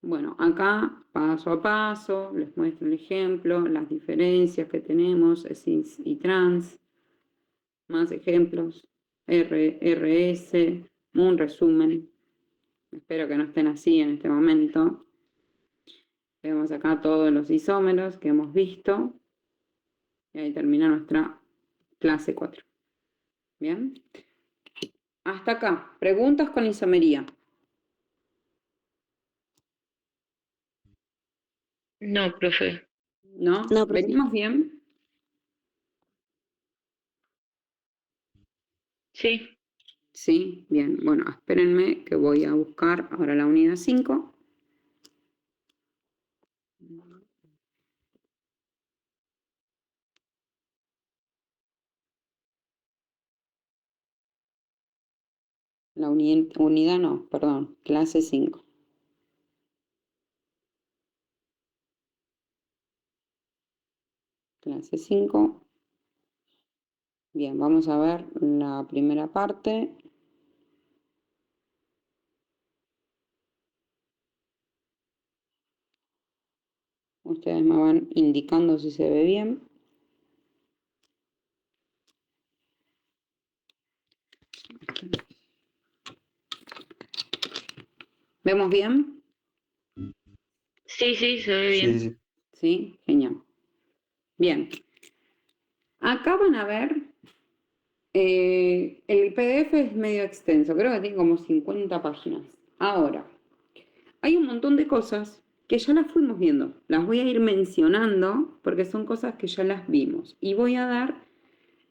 Bueno, acá paso a paso les muestro el ejemplo, las diferencias que tenemos, cis y trans, más ejemplos, RS, un resumen. Espero que no estén así en este momento. Vemos acá todos los isómeros que hemos visto. Y ahí termina nuestra clase 4. Bien. Hasta acá, preguntas con isomería. No, profe. ¿No? No, profe. ¿Venimos bien? Sí. Sí, bien. Bueno, espérenme que voy a buscar ahora la unidad 5. La unidad no, perdón, clase 5. Clase 5. Bien, vamos a ver la primera parte. Ustedes me van indicando si se ve bien. ¿Vemos bien? Sí, se ve Sí, bien. sí. Sí, genial. Bien. Acá van a ver, el PDF es medio extenso, creo que tiene como 50 páginas. Ahora, hay un montón de cosas que ya las fuimos viendo. Las voy a ir mencionando porque son cosas que ya las vimos. Y voy a dar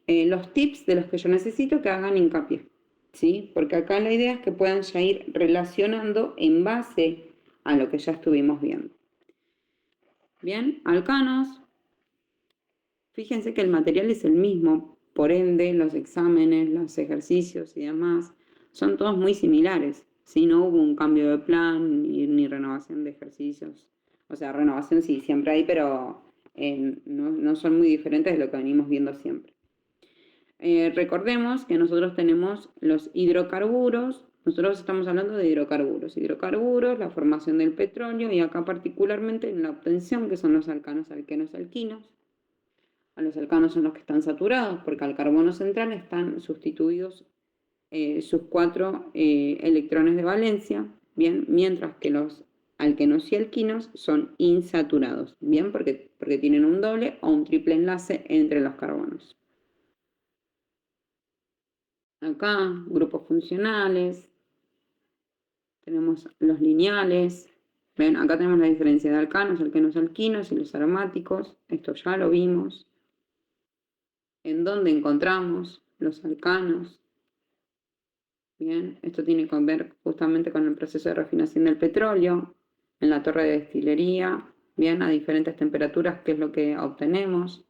los tips de los que yo necesito que hagan hincapié. ¿Sí? Porque acá la idea es que puedan ya ir relacionando en base a lo que ya estuvimos viendo. Bien, alcanos. Fíjense que el material es el mismo, por ende los exámenes, los ejercicios y demás son todos muy similares. ¿Sí? No hubo un cambio de plan ni renovación de ejercicios. O sea, renovación sí, siempre hay, pero no son muy diferentes de lo que venimos viendo siempre. Recordemos que nosotros tenemos los hidrocarburos, nosotros estamos hablando de hidrocarburos, la formación del petróleo y acá particularmente en la obtención, que son los alcanos, alquenos, alquinos. A los alcanos son los que están saturados porque al carbono central están sustituidos sus 4 electrones de valencia, bien, mientras que los alquenos y alquinos son insaturados, bien, porque tienen un doble o un triple enlace entre los carbonos. Acá, grupos funcionales, tenemos los lineales, ven, acá tenemos la diferencia de alcanos, alquenos, alquinos y los aromáticos, esto ya lo vimos. ¿En dónde encontramos los alcanos? Bien, esto tiene que ver justamente con el proceso de refinación del petróleo, en la torre de destilería, bien, a diferentes temperaturas, ¿qué es lo que obtenemos?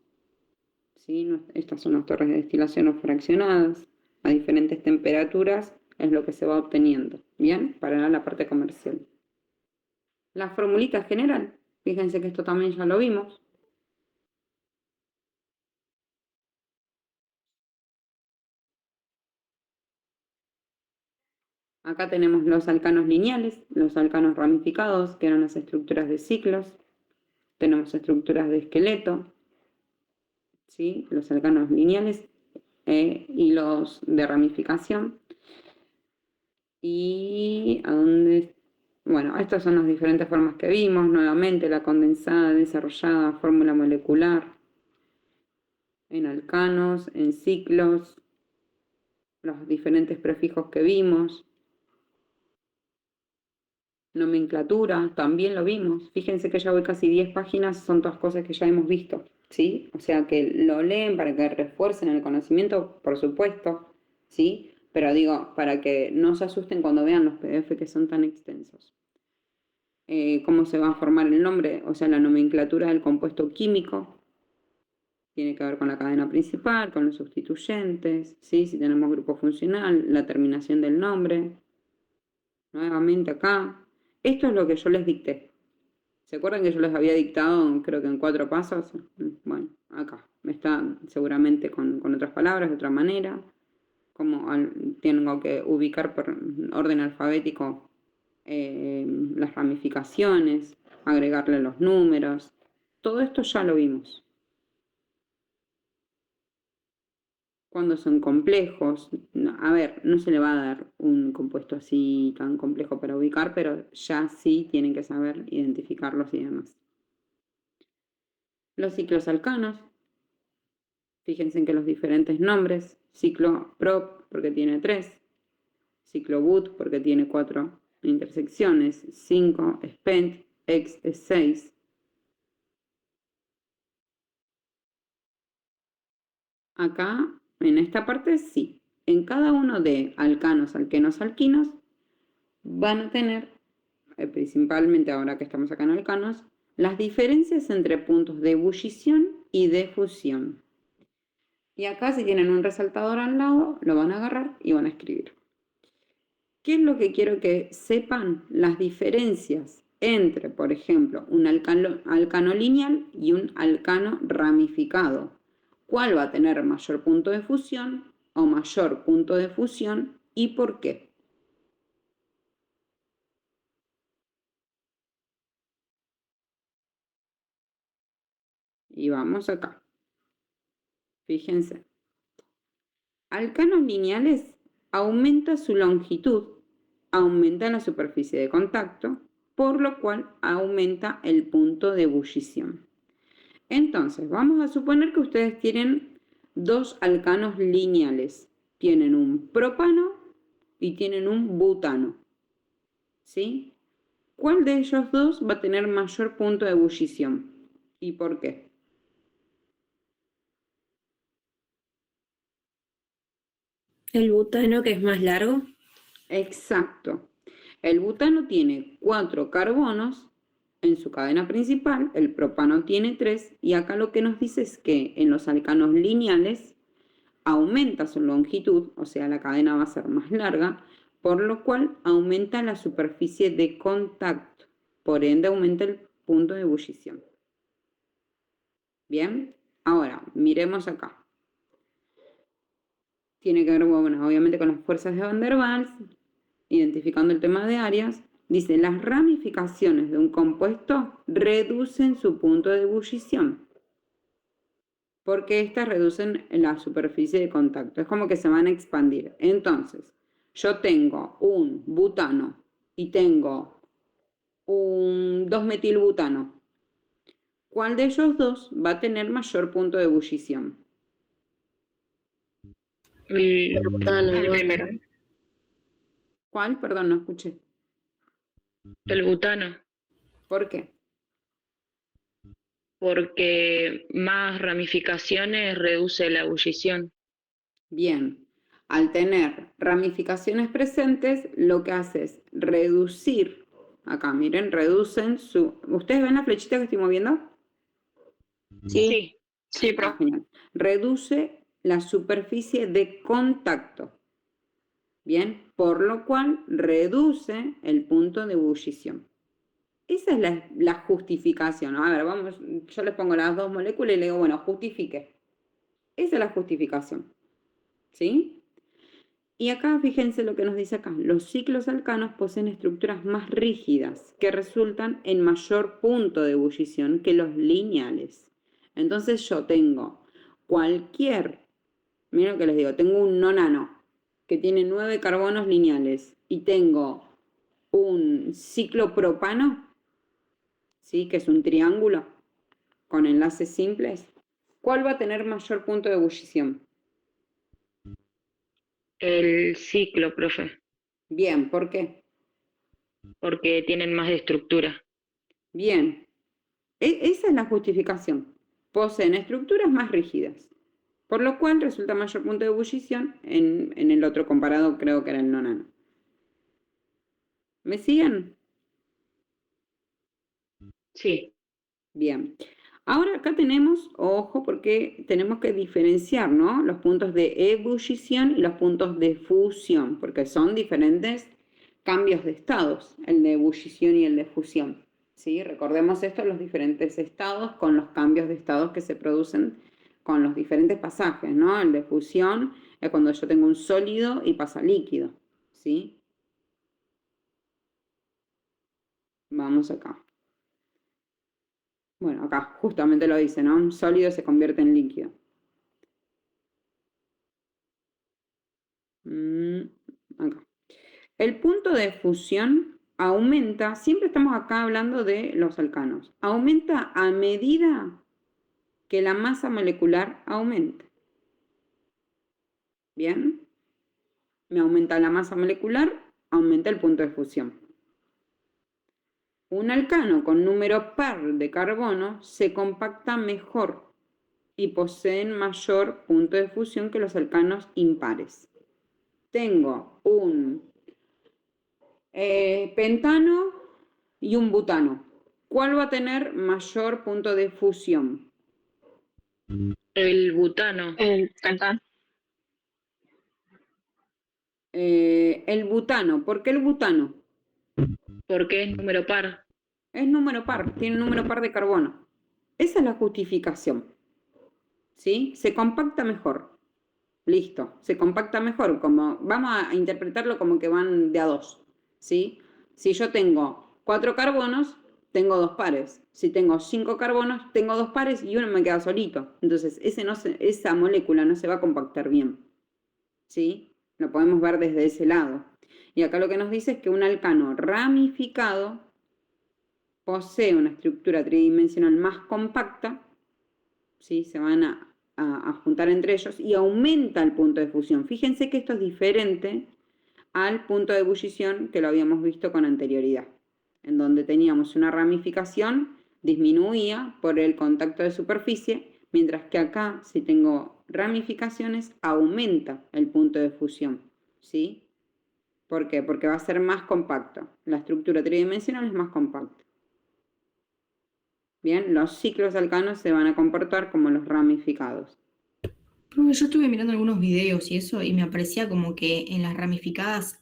¿Sí? Estas son las torres de destilación o fraccionadas, a diferentes temperaturas es lo que se va obteniendo, bien, para la parte comercial. La formulita general, fíjense que esto también ya lo vimos. Acá tenemos los alcanos lineales, los alcanos ramificados, que eran las estructuras de ciclos. Tenemos estructuras de esqueleto, ¿sí? Los alcanos lineales y los de ramificación. Y ¿a dónde? Bueno, estas son las diferentes formas que vimos. Nuevamente, la condensada, desarrollada, fórmula molecular, en alcanos, en ciclos, los diferentes prefijos que vimos. Nomenclatura, también lo vimos. Fíjense que ya voy casi 10 páginas, son todas cosas que ya hemos visto, ¿sí? O sea que lo leen para que refuercen el conocimiento, por supuesto, ¿sí? Pero digo, para que no se asusten cuando vean los PDF que son tan extensos. ¿Cómo se va a formar el nombre? O sea, la nomenclatura del compuesto químico tiene que ver con la cadena principal, con los sustituyentes, ¿sí? Si tenemos grupo funcional, la terminación del nombre. Nuevamente acá. Esto es lo que yo les dicté. ¿Se acuerdan que yo les había dictado, creo que en 4 pasos? Bueno, acá. Está seguramente con otras palabras, de otra manera. Como tengo que ubicar por orden alfabético las ramificaciones, agregarle los números. Todo esto ya lo vimos. Cuando son complejos, a ver, no se le va a dar un compuesto así tan complejo para ubicar, pero ya sí tienen que saber identificarlos y demás. Los ciclos alcanos, fíjense en que los diferentes nombres, ciclo prop porque tiene 3, ciclo but porque tiene 4 intersecciones, 5, spent, ex es 6. Acá, en esta parte sí, en cada uno de alcanos, alquenos, alquinos, van a tener, principalmente ahora que estamos acá en alcanos, las diferencias entre puntos de ebullición y de fusión. Y acá si tienen un resaltador al lado, lo van a agarrar y van a escribir. ¿Qué es lo que quiero que sepan? Las diferencias entre, por ejemplo, un alcano lineal y un alcano ramificado. ¿Cuál va a tener mayor punto de fusión o mayor punto de fusión y por qué? Y vamos acá. Fíjense. Alcanos lineales aumenta su longitud, aumenta la superficie de contacto, por lo cual aumenta el punto de ebullición. Entonces, vamos a suponer que ustedes tienen 2 alcanos lineales. Tienen un propano y tienen un butano. ¿Sí? ¿Cuál de ellos dos va a tener mayor punto de ebullición? ¿Y por qué? El butano, que es más largo. Exacto. El butano tiene 4 carbonos en su cadena principal, el propano tiene 3, y acá lo que nos dice es que en los alcanos lineales aumenta su longitud, o sea, la cadena va a ser más larga, por lo cual aumenta la superficie de contacto, por ende aumenta el punto de ebullición. Bien, ahora miremos acá. Tiene que ver, bueno, obviamente con las fuerzas de Van der Waals, identificando el tema de áreas. Dice, las ramificaciones de un compuesto reducen su punto de ebullición, porque estas reducen la superficie de contacto. Es como que se van a expandir. Entonces, yo tengo un butano y tengo un 2-metilbutano. ¿Cuál de ellos dos va a tener mayor punto de ebullición? El butano, el igual. primero. ¿Cuál? Perdón, no escuché. El butano. ¿Por qué? Porque más ramificaciones reduce la ebullición. Bien, al tener ramificaciones presentes, lo que hace es reducir, acá miren, reducen su... ¿Ustedes ven la flechita que estoy moviendo? Sí, sí, Ah, genial. Reduce la superficie de contacto. Bien, por lo cual reduce el punto de ebullición. Esa es la justificación. A ver, vamos, yo les pongo las 2 moléculas y le digo, bueno, justifique. Esa es la justificación. ¿Sí? Y acá fíjense lo que nos dice acá. Los ciclos alcanos poseen estructuras más rígidas que resultan en mayor punto de ebullición que los lineales. Entonces yo tengo cualquier, miren lo que les digo, tengo un nonano que tiene 9 carbonos lineales y tengo un ciclopropano, ¿sí? Que es un triángulo con enlaces simples, ¿cuál va a tener mayor punto de ebullición? El ciclo, profe, Bien, ¿por qué? porque tienen más estructura. Bien, esa es la justificación. Poseen estructuras más rígidas, por lo cual resulta mayor punto de ebullición en el otro comparado, creo que era el nonano. ¿Me siguen? Sí, Bien. Ahora acá tenemos, ojo, porque tenemos que diferenciar, ¿no? Los puntos de ebullición y los puntos de fusión, porque son diferentes cambios de estados, el de ebullición y el de fusión. ¿Sí? Recordemos esto, los diferentes estados con los cambios de estados que se producen con los diferentes pasajes, ¿no? El de fusión es cuando yo tengo un sólido y pasa a líquido, ¿sí? Vamos acá. Bueno, acá justamente lo dice, ¿no? Un sólido se convierte en líquido. Acá. El punto de fusión aumenta, siempre estamos acá hablando de los alcanos, aumenta a medida que la masa molecular aumenta. ¿Bien? Me aumenta la masa molecular, aumenta el punto de fusión. Un alcano con número par de carbono se compacta mejor y poseen mayor punto de fusión que los alcanos impares. Tengo un pentano y un butano. ¿Cuál va a tener mayor punto de fusión? el butano, El pentano. El butano. ¿Por qué el butano? porque es número par. Es número par, tiene número par de carbono. Esa es la justificación. ¿Sí? Se compacta mejor. Listo, se compacta mejor. Como, vamos a interpretarlo como que van de a dos. ¿Sí? Si yo tengo 4 carbonos, tengo 2 pares. Si tengo 5 carbonos, tengo 2 pares y uno me queda solito. Entonces, esa molécula no se va a compactar bien. ¿Sí? Lo podemos ver desde ese lado. Y acá lo que nos dice es que un alcano ramificado posee una estructura tridimensional más compacta, ¿sí? Se van a juntar entre ellos y aumenta el punto de fusión. Fíjense que esto es diferente al punto de ebullición que lo habíamos visto con anterioridad, en donde teníamos una ramificación, disminuía por el contacto de superficie, mientras que acá, si tengo ramificaciones, aumenta el punto de fusión, ¿sí? ¿Por qué? Porque va a ser más compacto. La estructura tridimensional es más compacta. Bien, los ciclos alcanos se van a comportar como los ramificados. Profe, yo estuve mirando algunos videos y eso, y me parecía como que en las ramificadas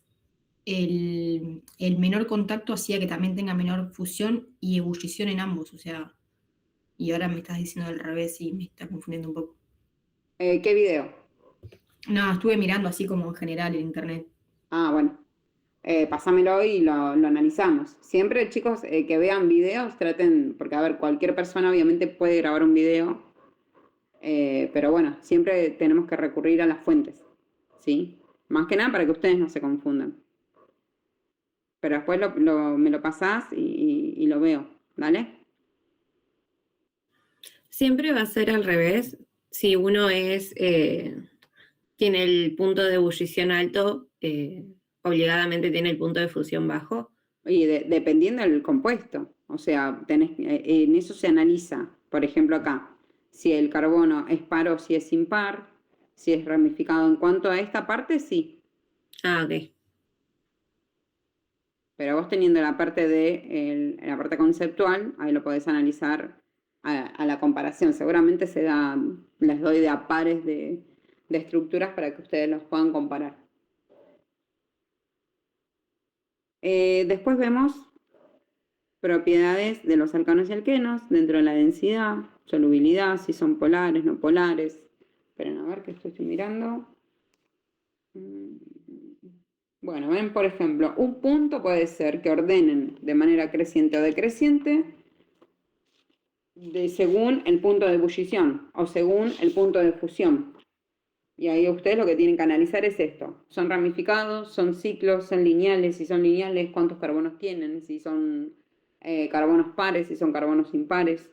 el menor contacto hacía que también tenga menor fusión y ebullición en ambos, o sea, y ahora me estás diciendo al revés y me está confundiendo un poco. ¿Qué video? No, estuve mirando así como en general en internet. Ah, bueno. Pásamelo y lo analizamos. Siempre, chicos, que vean videos, traten, porque a ver, cualquier persona obviamente puede grabar un video, pero bueno, siempre tenemos que recurrir a las fuentes, ¿sí? Más que nada para que ustedes no se confundan. Pero después me lo pasás y lo veo, ¿vale? Siempre va a ser al revés. Si uno tiene el punto de ebullición alto, obligadamente tiene el punto de fusión bajo. Y dependiendo del compuesto, o sea, en eso se analiza, por ejemplo acá, si el carbono es par o si es impar, si es ramificado. En cuanto a esta parte, sí, Ah, ok. pero vos teniendo la parte la parte conceptual, ahí lo podés analizar a la comparación. Seguramente les doy de a pares de estructuras para que ustedes los puedan comparar. Después vemos propiedades de los alcanos y alquenos dentro de la densidad, solubilidad, si son polares, no polares. Esperen a ver que estoy mirando. Bueno, ven, por ejemplo, un punto puede ser que ordenen de manera creciente o decreciente según el punto de ebullición o según el punto de fusión. Y ahí ustedes lo que tienen que analizar es esto. ¿Son ramificados? ¿Son ciclos? ¿Son lineales? Si son lineales, ¿cuántos carbonos tienen? Si son carbonos pares, si son carbonos impares.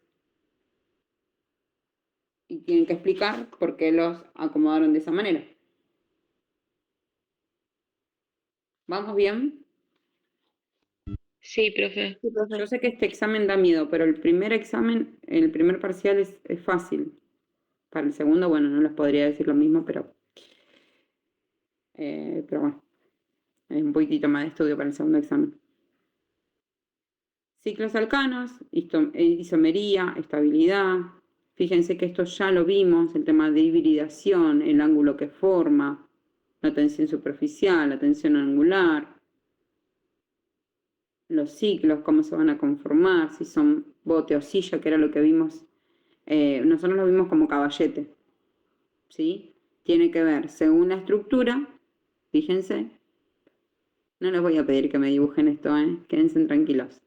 Y tienen que explicar por qué los acomodaron de esa manera. ¿Vamos bien? Sí, profe. Yo sé que este examen da miedo, pero el primer examen, el primer parcial es fácil. Para el segundo, bueno, no les podría decir lo mismo, pero bueno, hay un poquitito más de estudio para el segundo examen. Ciclos alcanos, isomería, estabilidad. Fíjense que esto ya lo vimos, el tema de hibridación, el ángulo que forma, la tensión superficial, la tensión angular, los ciclos, cómo se van a conformar, si son bote o silla, que era lo que vimos. Nosotros lo vimos como caballete, ¿sí? Tiene que ver según la estructura, fíjense. No les voy a pedir que me dibujen esto, quédense tranquilos.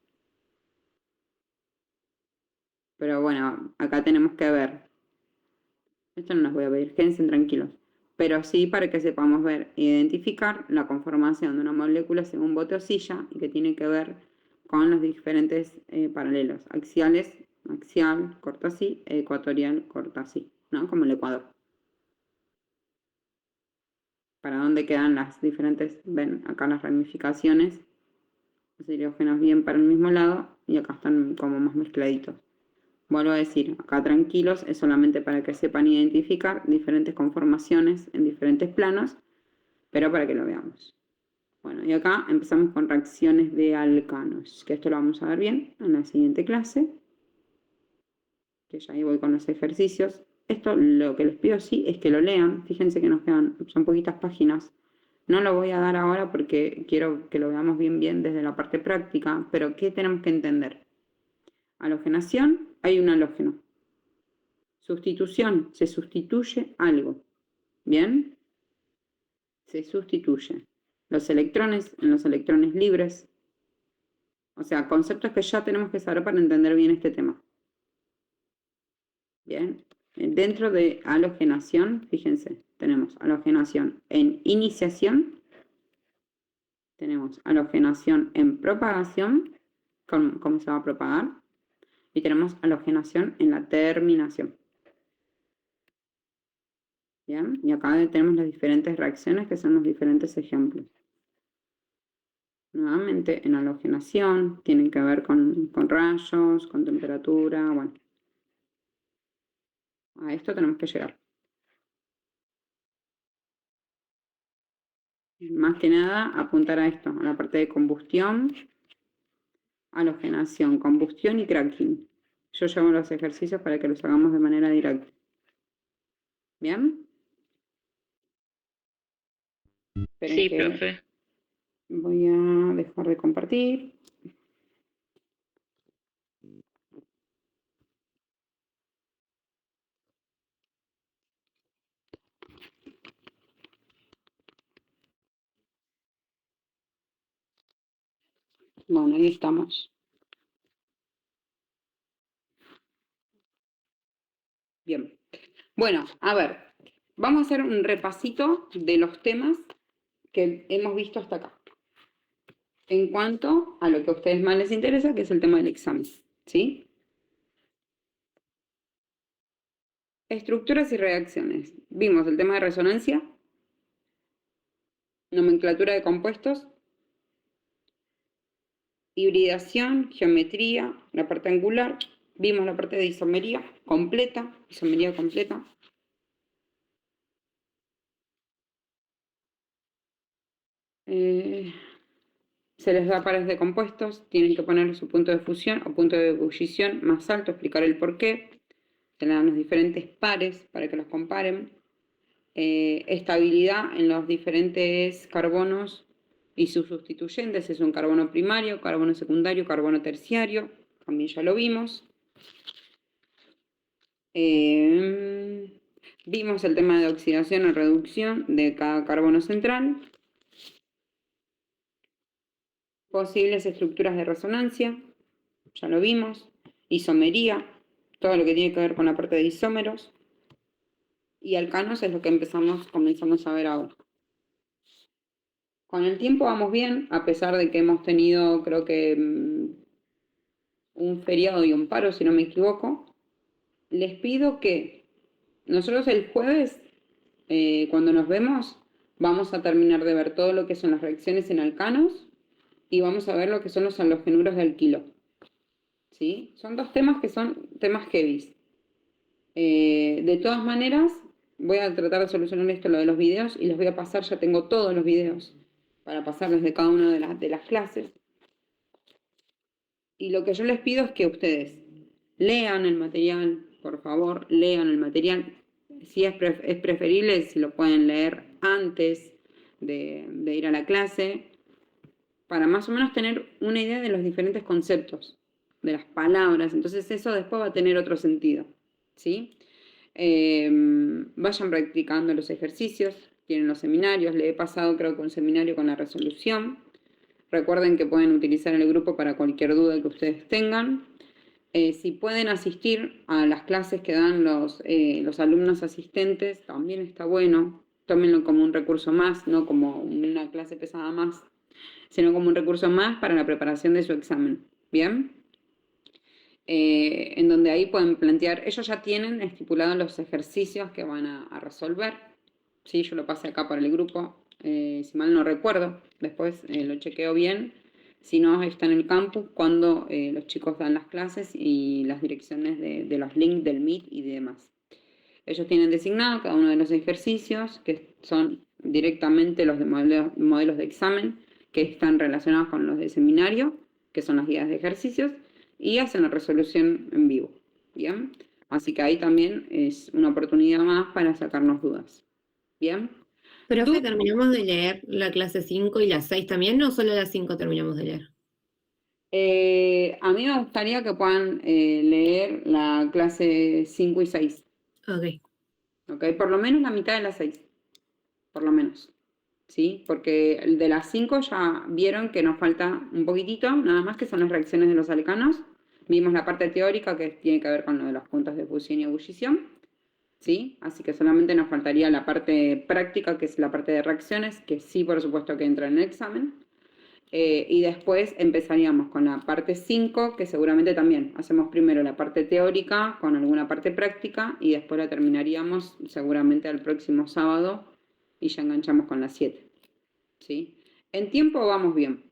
Pero bueno, acá tenemos que ver. Esto no les voy a pedir, quédense tranquilos. Pero sí para que sepamos ver e identificar la conformación de una molécula según bote o silla y que tiene que ver con los diferentes paralelos. Axiales, axial, corta así, ecuatorial, corta así, ¿no? Como el ecuador. Para dónde quedan las diferentes, ven acá las ramificaciones. Los hidrógenos bien para el mismo lado y acá están como más mezcladitos. Vuelvo a decir, acá tranquilos, es solamente para que sepan identificar diferentes conformaciones en diferentes planos, pero para que lo veamos. Bueno, y acá empezamos con reacciones de alcanos, que esto lo vamos a ver bien en la siguiente clase, que ya ahí voy con los ejercicios. Esto lo que les pido sí es que lo lean, fíjense que nos quedan, son poquitas páginas. No lo voy a dar ahora porque quiero que lo veamos bien desde la parte práctica, pero ¿qué tenemos que entender? Halogenación, hay un halógeno. Sustitución, se sustituye algo. ¿Bien? Se sustituye. Los electrones en los electrones libres. O sea, conceptos que ya tenemos que saber para entender bien este tema. Bien. Dentro de halogenación, fíjense, tenemos halogenación en iniciación. Tenemos halogenación en propagación, cómo se va a propagar. Y tenemos halogenación en la terminación. Bien, y acá tenemos las diferentes reacciones que son los diferentes ejemplos. Nuevamente, en halogenación, tienen que ver con rayos, con temperatura, bueno. A esto tenemos que llegar. Más que nada, apuntar a esto, a la parte de combustión, halogenación, combustión y cracking. Yo llevo los ejercicios para que los hagamos de manera directa. ¿Bien? Esperen Sí, que profe. voy a dejar de compartir. Bueno, ahí estamos. Bien. Bueno, a ver, vamos a hacer un repasito de los temas que hemos visto hasta acá. En cuanto a lo que a ustedes más les interesa, que es el tema del examen, ¿sí? Estructuras y reacciones. Vimos el tema de resonancia, nomenclatura de compuestos, hibridación, geometría, la parte angular. Vimos la parte de isomería completa, Se les da pares de compuestos, tienen que poner su punto de fusión o punto de ebullición más alto, explicar el por qué. Se les dan los diferentes pares para que los comparen. Estabilidad en los diferentes carbonos y sus sustituyentes, es un carbono primario, carbono secundario, carbono terciario, también ya lo vimos. Vimos el tema de oxidación o reducción de cada carbono central. Posibles estructuras de resonancia, ya lo vimos. Isomería, todo lo que tiene que ver con la parte de isómeros. y alcanos es lo que comenzamos a ver ahora. Con el tiempo vamos bien, a pesar de que hemos tenido, creo que, un feriado y un paro, si no me equivoco. Les pido que nosotros el jueves, cuando nos vemos, vamos a terminar de ver todo lo que son las reacciones en alcanos y vamos a ver lo que son los halogenuros de alquilo. ¿Sí? Son dos temas que son temas heavies. De todas maneras, voy a tratar de solucionar esto, lo de los videos, y les voy a pasar, ya tengo todos los videos para pasarles de cada una de las clases. Y lo que yo les pido es que ustedes lean el material, por favor, lean el material. Si es preferible, si lo pueden leer antes de ir a la clase, para más o menos tener una idea de los diferentes conceptos, de las palabras. Entonces eso después va a tener otro sentido, ¿sí? Vayan practicando los ejercicios, tienen los seminarios. Le he pasado, creo que un seminario con la resolución. Recuerden que pueden utilizar el grupo para cualquier duda que ustedes tengan. Si pueden asistir a las clases que dan los alumnos asistentes, también está bueno. Tómenlo como un recurso más, no como una clase pesada más, sino como un recurso más para la preparación de su examen. ¿Bien? En donde ahí pueden plantear, ellos ya tienen estipulados los ejercicios que van a resolver. Sí, yo lo pasé acá para el grupo, si mal no recuerdo, después lo chequeo bien. Si no, está en el campus cuando los chicos dan las clases y las direcciones de los links del Meet y demás. Ellos tienen designado cada uno de los ejercicios, que son directamente los de modelos de examen, que están relacionados con los de seminario, que son las guías de ejercicios, y hacen la resolución en vivo. ¿Bien? Así que ahí también es una oportunidad más para sacarnos dudas. ¿Bien? Profe, ¿terminamos de leer la clase 5 y la 6 también, o solo la 5 terminamos de leer? A mí me gustaría que puedan leer la clase 5 y 6. Ok. Por lo menos la mitad de las 6. Por lo menos. ¿Sí? Porque el de las 5 ya vieron que nos falta un poquitito, nada más, que son las reacciones de los alcanos. Vimos la parte teórica que tiene que ver con lo de los puntos de fusión y ebullición. ¿Sí? Así que solamente nos faltaría la parte práctica, que es la parte de reacciones, que sí, por supuesto, que entra en el examen. Y después empezaríamos con la parte 5, que seguramente también hacemos primero la parte teórica con alguna parte práctica y después la terminaríamos seguramente al próximo sábado y ya enganchamos con la 7. ¿Sí? En tiempo vamos bien.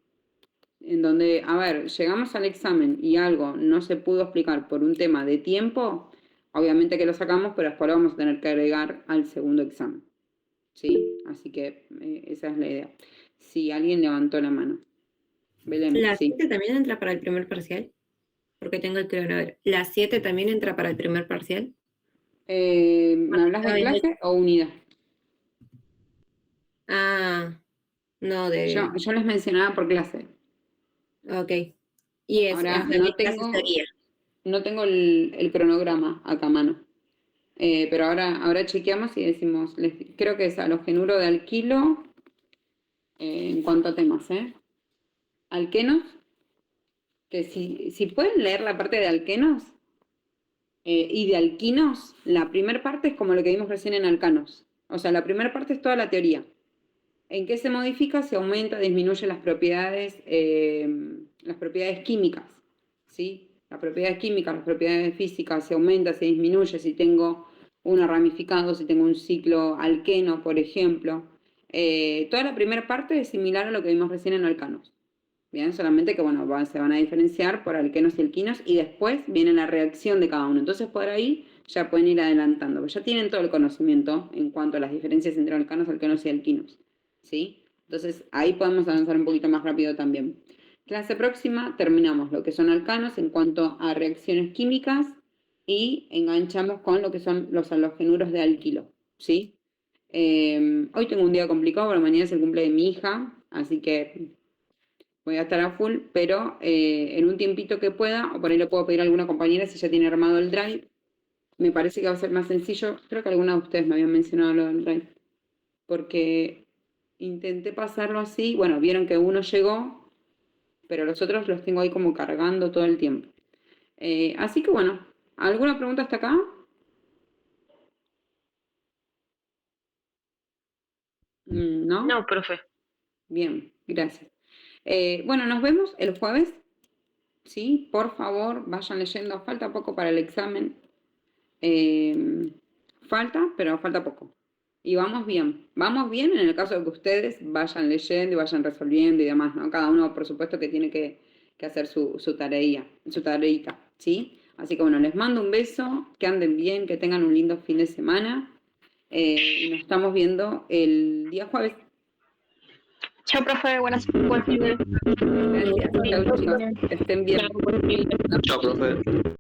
En donde, a ver, llegamos al examen y algo no se pudo explicar por un tema de tiempo, obviamente que lo sacamos, pero después lo vamos a tener que agregar al segundo examen. ¿Sí? Así que esa es la idea. Si alguien levantó la mano. Belén, ¿La sí. 7 también entra para el primer parcial? Porque tengo el cronómetro. ¿La 7 también entra para el primer parcial? ¿Me hablas de clase o unidad? Ah, no, de... Yo les mencionaba por clase. Ok. Y es Ahora la misma asesoría. no tengo el cronograma acá a mano. Pero ahora chequeamos y decimos, creo que es halogenuro de alquilo, en cuanto a temas, alquenos, que si pueden leer la parte de alquenos y de alquinos, la primera parte es como lo que vimos recién en alcanos. O sea, la primera parte es toda la teoría. ¿En qué se modifica? Se aumenta, disminuye las propiedades químicas, ¿sí? Las propiedades químicas, las propiedades físicas, se aumenta, se disminuye si tengo una ramificado, si tengo un ciclo alqueno, por ejemplo. Toda la primera parte es similar a lo que vimos recién en alcanos. Bien, solamente que bueno, se van a diferenciar por alquenos y alquinos y después viene la reacción de cada uno. Entonces por ahí ya pueden ir adelantando, porque ya tienen todo el conocimiento en cuanto a las diferencias entre alcanos, alquenos y alquinos. ¿Sí? Entonces ahí podemos avanzar un poquito más rápido también. Clase próxima terminamos lo que son alcanos en cuanto a reacciones químicas y enganchamos con lo que son los halogenuros de alquilo. ¿Sí? Hoy tengo un día complicado porque mañana es el cumple de mi hija, así que voy a estar a full, pero en un tiempito que pueda, o por ahí le puedo pedir a alguna compañera si ya tiene armado el drive. Me parece que va a ser más sencillo. Creo que alguna de ustedes me habían mencionado lo del drive. Porque intenté pasarlo así. Bueno, vieron que uno llegó, pero los otros los tengo ahí como cargando todo el tiempo. Así que bueno, ¿alguna pregunta hasta acá? ¿No? No, profe. Bien, gracias. Bueno, nos vemos el jueves. Sí, por favor, vayan leyendo. Falta poco para el examen. Falta, pero falta poco. Y vamos bien. Vamos bien en el caso de que ustedes vayan leyendo y vayan resolviendo y demás, ¿no? Cada uno, por supuesto, que tiene que hacer su tareita, ¿sí? Así que bueno, les mando un beso, que anden bien, que tengan un lindo fin de semana. Y nos estamos viendo el día jueves. Chao, profe. Buen fin de. Gracias. Chau, chicos. Que estén bien. Chao, buen fin de- Chao, profe.